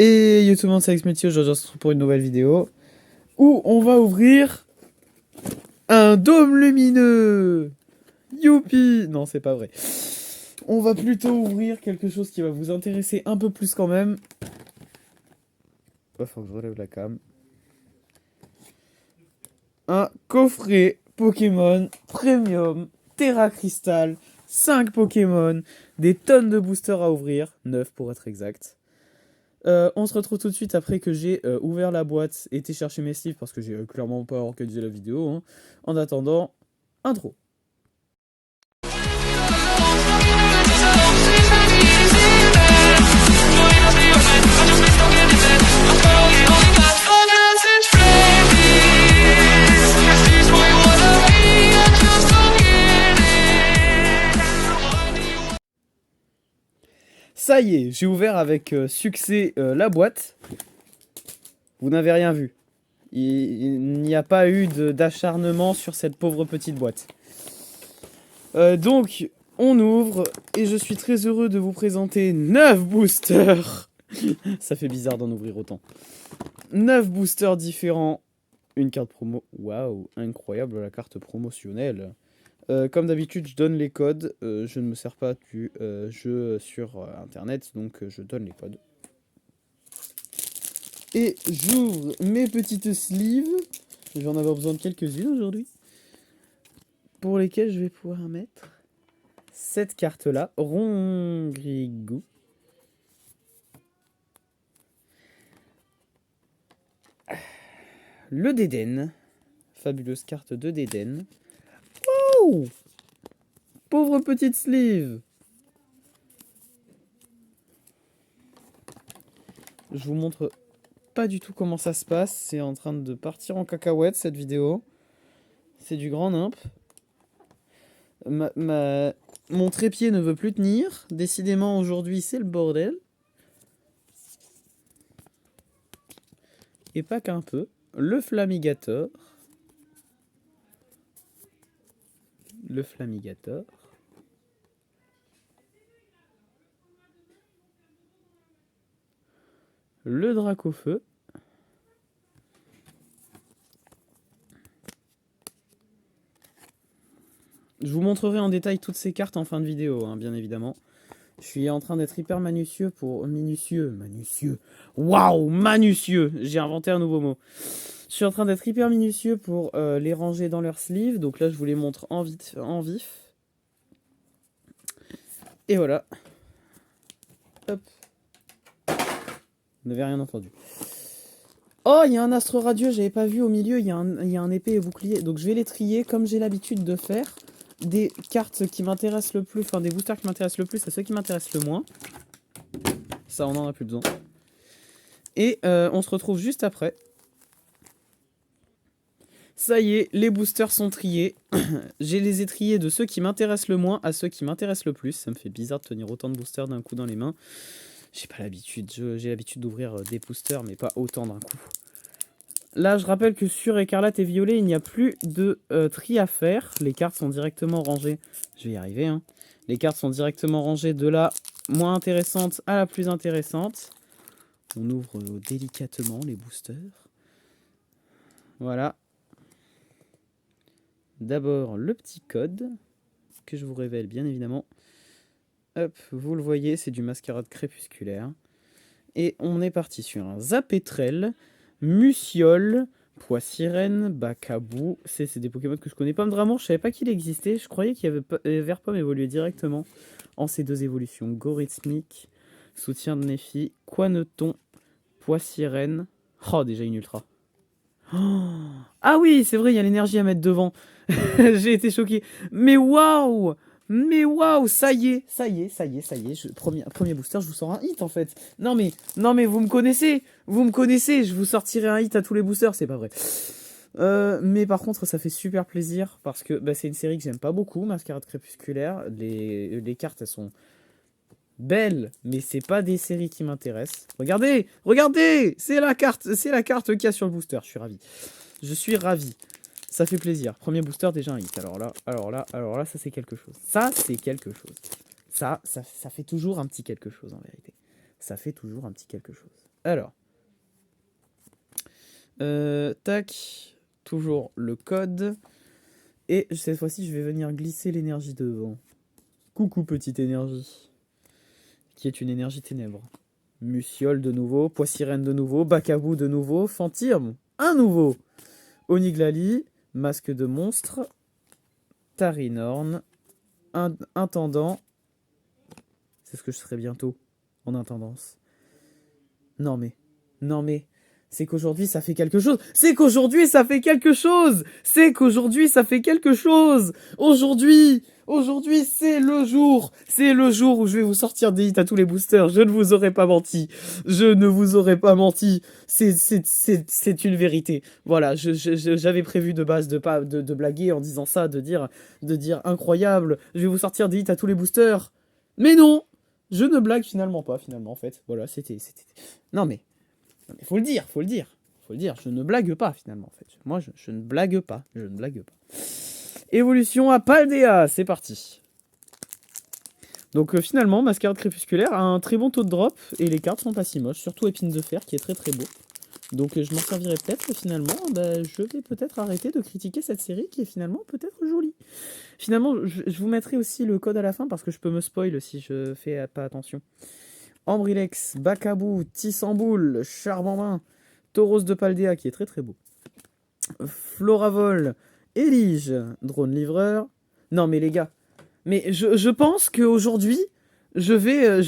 Et yo tout le monde, c'est Alex Métier, aujourd'hui on se retrouve pour une nouvelle vidéo où on va ouvrir un dôme lumineux. Youpi! Non, c'est pas vrai. On va plutôt ouvrir quelque chose qui va vous intéresser un peu plus quand même. Oh, faut que je relève la cam. Un coffret Pokémon Premium Terra Crystal, 5 Pokémon, des tonnes de boosters à ouvrir, 9 pour être exact. On se retrouve tout de suite après que j'ai ouvert la boîte et été chercher mes sleeves parce que j'ai clairement pas organisé la vidéo. Hein. En attendant, intro. Ça y est, j'ai ouvert avec succès la boîte. Vous n'avez rien vu. Il n'y a pas eu d'acharnement sur cette pauvre petite boîte. Donc, on ouvre et je suis très heureux de vous présenter 9 boosters. Ça fait bizarre d'en ouvrir autant. 9 boosters différents. Une carte promo. Waouh, incroyable la carte promotionnelle. Comme d'habitude, je donne les codes. Je ne me sers pas du jeu sur internet, donc je donne les codes. Et j'ouvre mes petites sleeves. Je vais en avoir besoin de quelques-unes aujourd'hui. Pour lesquelles je vais pouvoir mettre cette carte-là. Rongrigou. Le Dédenne. Fabuleuse carte de Dédenne. Oh! Pauvre petite sleeve. Je vous montre pas du tout comment ça se passe. C'est en train de partir en cacahuète cette vidéo. C'est du grand nimp. Mon trépied ne veut plus tenir. Décidément aujourd'hui c'est le bordel. Et pas qu'un peu. Le Flamigator. Le Flamigator. Le Dracofeu. Je vous montrerai en détail toutes ces cartes en fin de vidéo, hein, bien évidemment. Je suis en train d'être hyper minutieux pour... Minutieux. Waouh, minutieux. J'ai inventé un nouveau mot. Je suis en train d'être hyper minutieux pour les ranger dans leur sleeve. Donc là, je vous les montre en vif. Et voilà. Hop. Vous n'avez rien entendu. Oh, il y a un astre radieux, j'avais pas vu au milieu. Il y a un épée et bouclier. Donc je vais les trier comme j'ai l'habitude de faire. Des cartes qui m'intéressent le plus, enfin des boosters qui m'intéressent le plus à ceux qui m'intéressent le moins. Ça, on en a plus besoin. Et on se retrouve juste après. Ça y est, les boosters sont triés. Je les ai triés de ceux qui m'intéressent le moins à ceux qui m'intéressent le plus. Ça me fait bizarre de tenir autant de boosters d'un coup dans les mains. J'ai pas l'habitude. J'ai l'habitude d'ouvrir des boosters, mais pas autant d'un coup. Là, je rappelle que sur Écarlate et Violet, il n'y a plus de tri à faire. Les cartes sont directement rangées. Je vais y arriver, hein. Les cartes sont directement rangées de la moins intéressante à la plus intéressante. On ouvre délicatement les boosters. Voilà. D'abord, le petit code que je vous révèle, bien évidemment. Hop, vous le voyez, c'est du mascarade crépusculaire. Et on est parti sur un Zapétrel, Muciole, Poissirène, Bacabou. C'est des Pokémon que je connais pas. Dramour, je savais pas qu'il existait. Je croyais qu'il y avait Verpomme évolué directement en ces deux évolutions. Goritsmic, Soutien de Néphi, Quaneton, Poissirène. Oh, déjà une ultra. Oh, ah oui, c'est vrai, il y a l'énergie à mettre devant. J'ai été choqué. Mais waouh! Mais waouh, ça y est. Premier booster, je vous sors un hit en fait. Non mais vous me connaissez, je vous sortirai un hit à tous les boosters, c'est pas vrai. Mais par contre, ça fait super plaisir parce que c'est une série que j'aime pas beaucoup, Mascarade Crépusculaire. Les cartes, elles sont belles, mais c'est pas des séries qui m'intéressent. Regardez, c'est la carte qu'il y a sur le booster. Je suis ravi. Ça fait plaisir. Premier booster, déjà un hit. Alors là, ça c'est quelque chose. Ça fait toujours un petit quelque chose en vérité. Ça fait toujours un petit quelque chose. Alors, tac, toujours le code. Et cette fois-ci, je vais venir glisser l'énergie devant. Coucou petite énergie, qui est une énergie ténèbres. Musiole de nouveau, Poissirène de nouveau, Bacabou de nouveau, Fantirme, un nouveau. Oniglali, masque de monstre, Tarinorn, intendant. C'est ce que je serai bientôt en intendance. Non mais, c'est qu'aujourd'hui ça fait quelque chose. C'est qu'aujourd'hui ça fait quelque chose. C'est qu'aujourd'hui ça fait quelque chose. Aujourd'hui c'est le jour. C'est le jour où je vais vous sortir des hits à tous les boosters. Je ne vous aurais pas menti. Je ne vous aurais pas menti. C'est une vérité. Voilà, j'avais prévu de base de blaguer en disant ça, de dire incroyable. Je vais vous sortir des hits à tous les boosters. Mais non, je ne blague finalement pas, en fait. Voilà, c'était... Non mais, faut le dire. Je ne blague pas, finalement, en fait. Moi, je ne blague pas. Évolution à Paldea, c'est parti. Donc finalement, Mascarade Crépusculaire a un très bon taux de drop, et les cartes sont pas si moches, surtout Épine de Fer, qui est très très beau. Donc je m'en servirai peut-être, finalement, je vais peut-être arrêter de critiquer cette série, qui est finalement peut-être jolie. Finalement, je vous mettrai aussi le code à la fin, parce que je peux me spoil si je fais pas attention. Ambrilex, Bacabou, Tissamboul, Charbon-Main, Tauros de Paldea, qui est très très beau. Floravol, Elige, Drone Livreur. Non mais les gars, mais je pense qu'aujourd'hui, je vais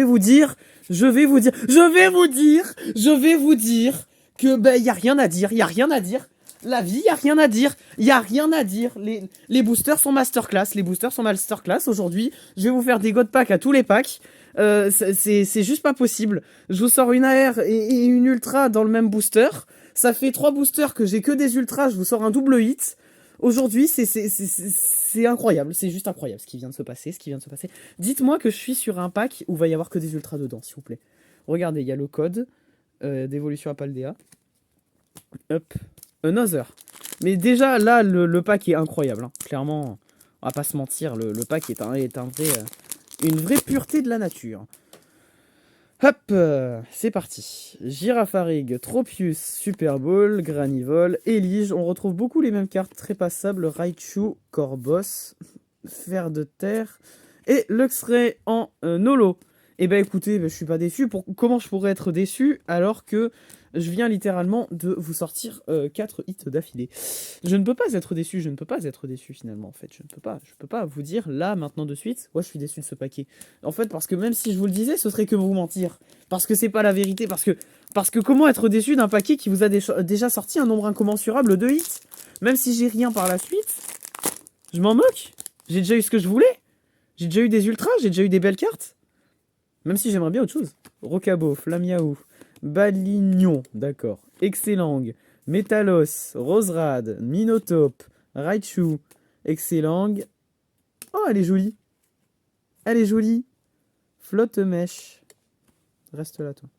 vous dire que ben y a rien à dire. La vie, y a rien à dire. Les boosters sont masterclass. Aujourd'hui, je vais vous faire des god packs à tous les packs. C'est juste pas possible. Je vous sors une AR et une ultra dans le même booster. Ça fait 3 boosters que j'ai que des ultras. Je vous sors un double hit. Aujourd'hui, c'est incroyable. C'est juste incroyable ce qui vient de se passer. Dites-moi que je suis sur un pack où va y avoir que des ultras dedans, s'il vous plaît. Regardez, il y a le code d'évolution à Paldea. Hop. Another. Mais déjà, là, le pack est incroyable. Hein. Clairement, on va pas se mentir, le pack est une vraie pureté de la nature. Hop, c'est parti. Girafarig, Tropius, Super Bowl, Granivol, Elige. On retrouve beaucoup les mêmes cartes très passables. Raichu, Corboss, Fer de Terre et Luxray en Nolo. Eh ben écoutez, je suis pas déçu. Comment je pourrais être déçu alors que je viens littéralement de vous sortir 4 hits d'affilée. Je ne peux pas être déçu, finalement en fait. Je peux pas vous dire là, maintenant de suite, ouais je suis déçu de ce paquet. En fait, parce que même si je vous le disais, ce serait que vous mentir. Parce que c'est pas la vérité, parce que comment être déçu d'un paquet qui vous a déjà sorti un nombre incommensurable de hits. Même si j'ai rien par la suite, je m'en moque. J'ai déjà eu ce que je voulais. J'ai déjà eu des ultras, j'ai déjà eu des belles cartes. Même si j'aimerais bien autre chose. Rocabo, Flamiaou, Balignon, d'accord. Excellang, Metalos, Roserad, Minotape, Raichu, Excellang. Oh, elle est jolie. Flotte mèche. Reste là, toi.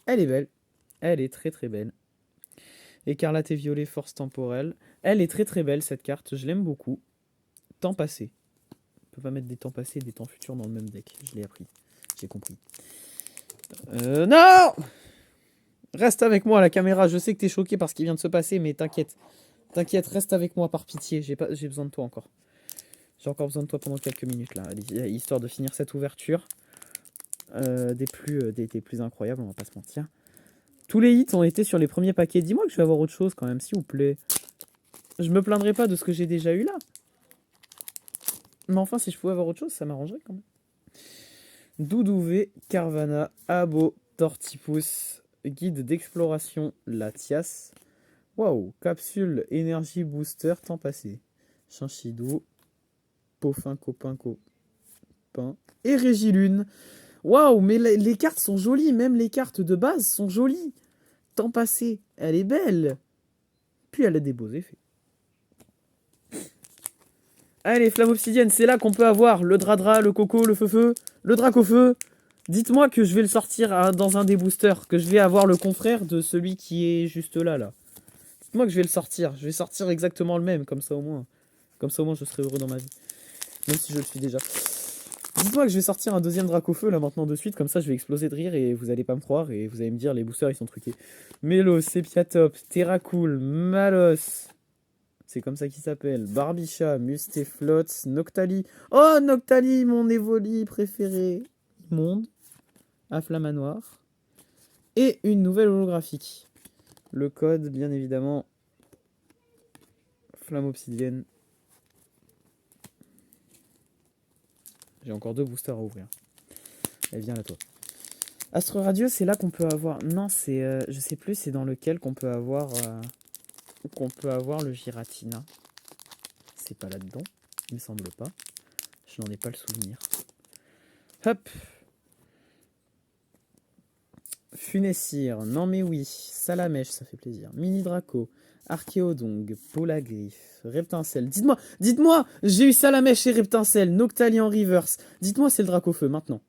Elle est belle. Elle est très très belle. Écarlate et violet, force temporelle. Elle est très très belle cette carte. Je l'aime beaucoup. Temps passé. On peut pas mettre des temps passés et des temps futurs dans le même deck. Je l'ai appris. J'ai compris. Non! Reste avec moi à la caméra. Je sais que t'es choqué par ce qui vient de se passer, mais t'inquiète. Reste avec moi par pitié. J'ai besoin de toi encore. J'ai encore besoin de toi pendant quelques minutes là, histoire de finir cette ouverture. Des plus incroyables, on va pas se mentir. Tous les hits ont été sur les premiers paquets. Dis-moi que je vais avoir autre chose quand même, s'il vous plaît. Je me plaindrai pas de ce que j'ai déjà eu là. Mais enfin, si je pouvais avoir autre chose, ça m'arrangerait quand même. Doudouvé, Carvana, Abo, Tortipus, guide d'exploration, Latias. Waouh, capsule énergie booster, temps passé. Chinchidou, Pofin, Copain, et Régilune. Waouh, mais les cartes sont jolies, même les cartes de base sont jolies. Temps passé, elle est belle. Puis elle a des beaux effets. Allez, flamme obsidienne, c'est là qu'on peut avoir le Dradra, le Coco, le Feu, le Dracofeu. Dites-moi que je vais le sortir dans un des boosters, que je vais avoir le confrère de celui qui est juste là. Dites-moi que je vais le sortir. Je vais sortir exactement le même, comme ça au moins je serai heureux dans ma vie. Même si je le suis déjà. Dites-moi que je vais sortir un deuxième Dracofeu là maintenant de suite, comme ça je vais exploser de rire et vous allez pas me croire et vous allez me dire les boosters ils sont truqués. Mélo, Sepiatop, Terracool, Malos, c'est comme ça qu'il s'appelle, Barbicha, Mustéflotte, Noctali. Oh Noctali, mon Evoli préféré. Immonde, Afflamanoir. Et une nouvelle holographique. Le code, bien évidemment, Flamme Obsidienne. J'ai encore 2 boosters à ouvrir. Elle vient à toi. Astre Radio, c'est là qu'on peut avoir... Non, c'est... je sais plus, c'est dans lequel qu'on peut avoir... le Giratina. C'est pas là-dedans. Il me semble pas. Je n'en ai pas le souvenir. Hop. Funessir. Non mais oui. Salamèche, ça fait plaisir. Mini Draco. Archéodong. Polagriffe. Reptincelle. Dites-moi, j'ai eu Salamèche et Reptincelle. Noctali en reverse. Dites-moi, c'est le Dracofeu, maintenant.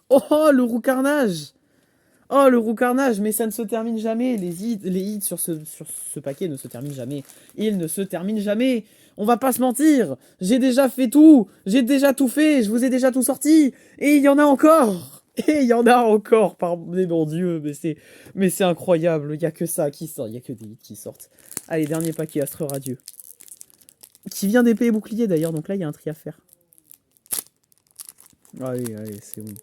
Oh, le Roucarnage. Oh, le Roucarnage, mais ça ne se termine jamais. Les hits sur ce paquet ne se terminent jamais. Ils ne se terminent jamais. On va pas se mentir. J'ai déjà fait tout. J'ai déjà tout fait. Je vous ai déjà tout sorti. Et il y en a encore. Et il y en a encore. Pardon, Dieu, mais c'est incroyable. Il n'y a que ça qui sort. Il n'y a que des hits qui sortent. Allez, dernier paquet, Astre Radieux. Qui vient d'épée et bouclier d'ailleurs. Donc là, il y a un tri à faire. Allez, c'est bon.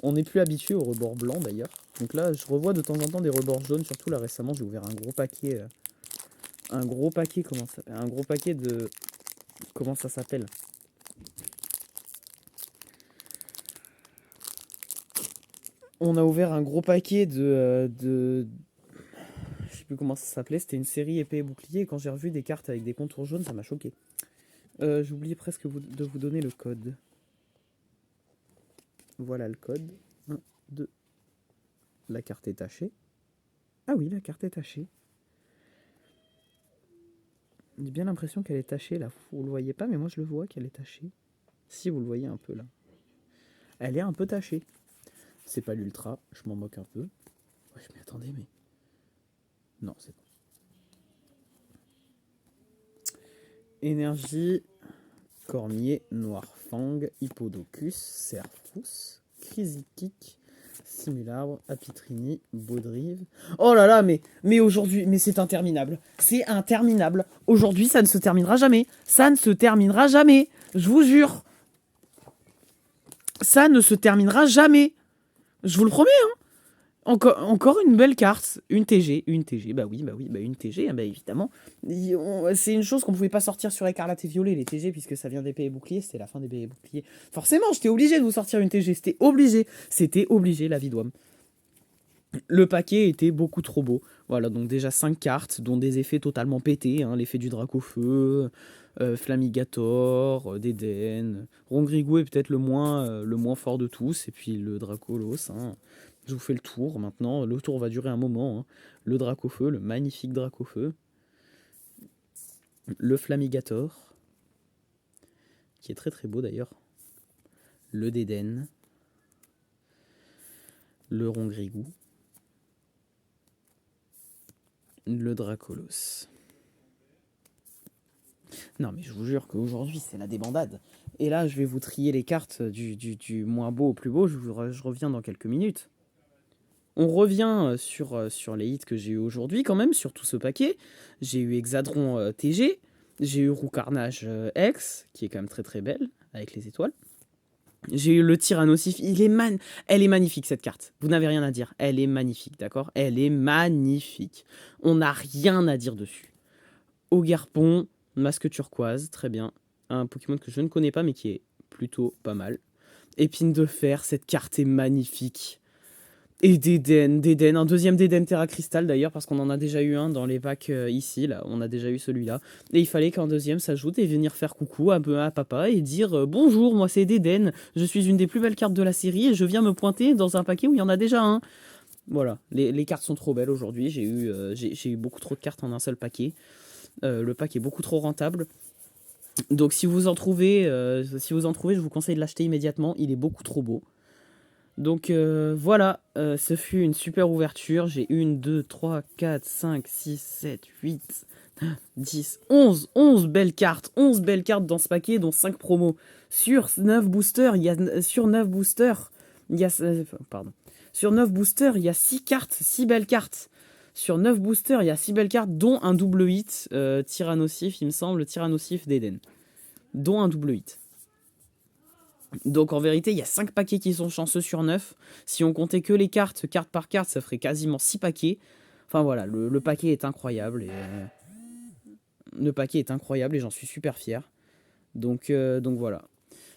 On n'est plus habitué au rebord blanc d'ailleurs. Donc là, je revois de temps en temps des rebords jaunes. Surtout là récemment, j'ai ouvert un gros paquet. Comment ça s'appelle? Un gros paquet de... Comment ça s'appelle? On a ouvert un gros paquet de... Je sais plus comment ça s'appelait. C'était une série épée et bouclier. Et quand j'ai revu des cartes avec des contours jaunes, ça m'a choqué. J'ai oublié presque de vous donner le code. Voilà le code. 1, 2. La carte est tachée. Ah oui, la carte est tachée. J'ai bien l'impression qu'elle est tachée là. Vous le voyez pas, mais moi je le vois qu'elle est tachée. Si vous le voyez un peu là. Elle est un peu tachée. C'est pas l'ultra, je m'en moque un peu. Ouais, mais attendez, mais... Non, c'est bon. Énergie, Cormier, Noirfang, Hippodocus, Serfous, Crazy Kick, Simularbre, Apitrini, Baudrive. Oh là là, mais aujourd'hui, mais c'est interminable. C'est interminable. Aujourd'hui, ça ne se terminera jamais. Ça ne se terminera jamais. Je vous jure. Ça ne se terminera jamais. Je vous le promets, hein. Encore une belle carte. Une TG. Bah oui, une TG, bah évidemment. C'est une chose qu'on pouvait pas sortir sur Écarlate et Violet, les TG, puisque ça vient d'épée et bouclier. C'était la fin d'épée et bouclier. Forcément, j'étais obligé de vous sortir une TG. C'était obligé, la vie d'homme. Le paquet était beaucoup trop beau. Voilà, donc déjà 5 cartes, dont des effets totalement pétés. Hein, l'effet du Dracofeu, Flamigator, Dédenne. Rongrigou est peut-être le moins fort de tous. Et puis le Dracolos. Hein. Je vous fais le tour maintenant. Le tour va durer un moment. Hein. Le Dracofeu, le magnifique Dracofeu. Le Flamigator, qui est très très beau d'ailleurs. Le Dédenne. Le Rongrigou. Le Dracolos. Non mais je vous jure qu'aujourd'hui c'est la débandade. Et là je vais vous trier les cartes du moins beau au plus beau. Je reviens dans quelques minutes. On revient sur les hits que j'ai eu aujourd'hui quand même, sur tout ce paquet. J'ai eu Hexadron TG. J'ai eu Roucarnage X, qui est quand même très très belle, avec les étoiles. J'ai eu le Tyrannosif. Elle est magnifique cette carte. Vous n'avez rien à dire. Elle est magnifique, d'accord? Elle est magnifique. On n'a rien à dire dessus. Ogerpon, Masque Turquoise, très bien. Un Pokémon que je ne connais pas mais qui est plutôt pas mal. Épine de Fer, cette carte est magnifique. Et Dédenne, un deuxième Dédenne Terra Cristal d'ailleurs, parce qu'on en a déjà eu un dans les packs ici, là, on a déjà eu celui-là. Et il fallait qu'un deuxième s'ajoute et venir faire coucou à papa et dire bonjour, moi c'est Dédenne, je suis une des plus belles cartes de la série et je viens me pointer dans un paquet où il y en a déjà un. Voilà, les cartes sont trop belles aujourd'hui, j'ai eu beaucoup trop de cartes en un seul paquet. Le pack est beaucoup trop rentable. Donc si vous en trouvez, je vous conseille de l'acheter immédiatement, il est beaucoup trop beau. Donc voilà, ce fut une super ouverture. J'ai 1, 2, 3, 4, 5, 6, 7, 8, 10, 11 belles cartes. 11 belles cartes dans ce paquet, dont 5 promos. Sur 9 boosters, il y a... Sur 9 boosters, il y a... Pardon. Sur 9 boosters, il y a 6 cartes, 6 belles cartes. Sur 9 boosters, il y a 6 belles cartes, dont un double hit, Tyrannosif, il me semble, Tyrannosif d'Eden. Dont un double hit. Donc en vérité, il y a 5 paquets qui sont chanceux sur 9. Si on comptait que les cartes, carte par carte, ça ferait quasiment 6 paquets. Enfin voilà, le paquet est incroyable. Le paquet est incroyable et j'en suis super fier. Donc voilà.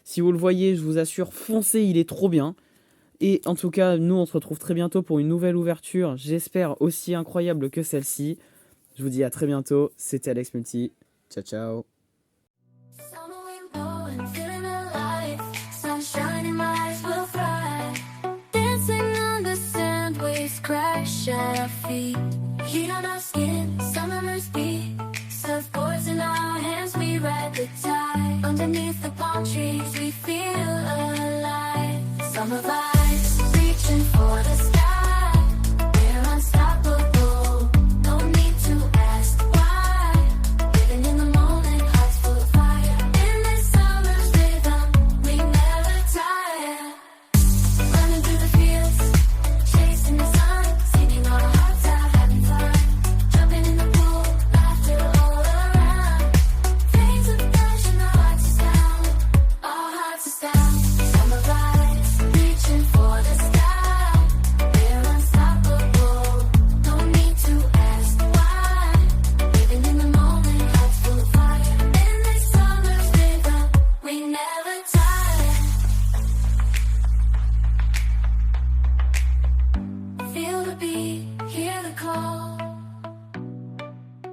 Si vous le voyez, je vous assure, foncez, il est trop bien. Et en tout cas, nous, on se retrouve très bientôt pour une nouvelle ouverture. J'espère aussi incroyable que celle-ci. Je vous dis à très bientôt. C'était Alex Multi. Ciao, ciao. Underneath the palm trees, we feel alive. Summer vibes, reaching for the sky. We're unstoppable. No need to ask why. Living in the moment, hearts full of fire. In this summer's rhythm, we never tire. Running through the fields, chasing the sun, singing our hearts out, having fun. Jumping in the pool, laughter all around. Things of passion, our hearts is down. Our hearts is down. Summer vibes, reaching for the sky. We're unstoppable. No need to ask why. Living in the moment, hearts full of fire. In this summer's rhythm, we never tire. Feel the beat, hear the call.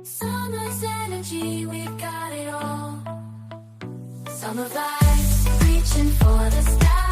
Summer's energy, we've got it all. Summer vibes, reaching for the sky.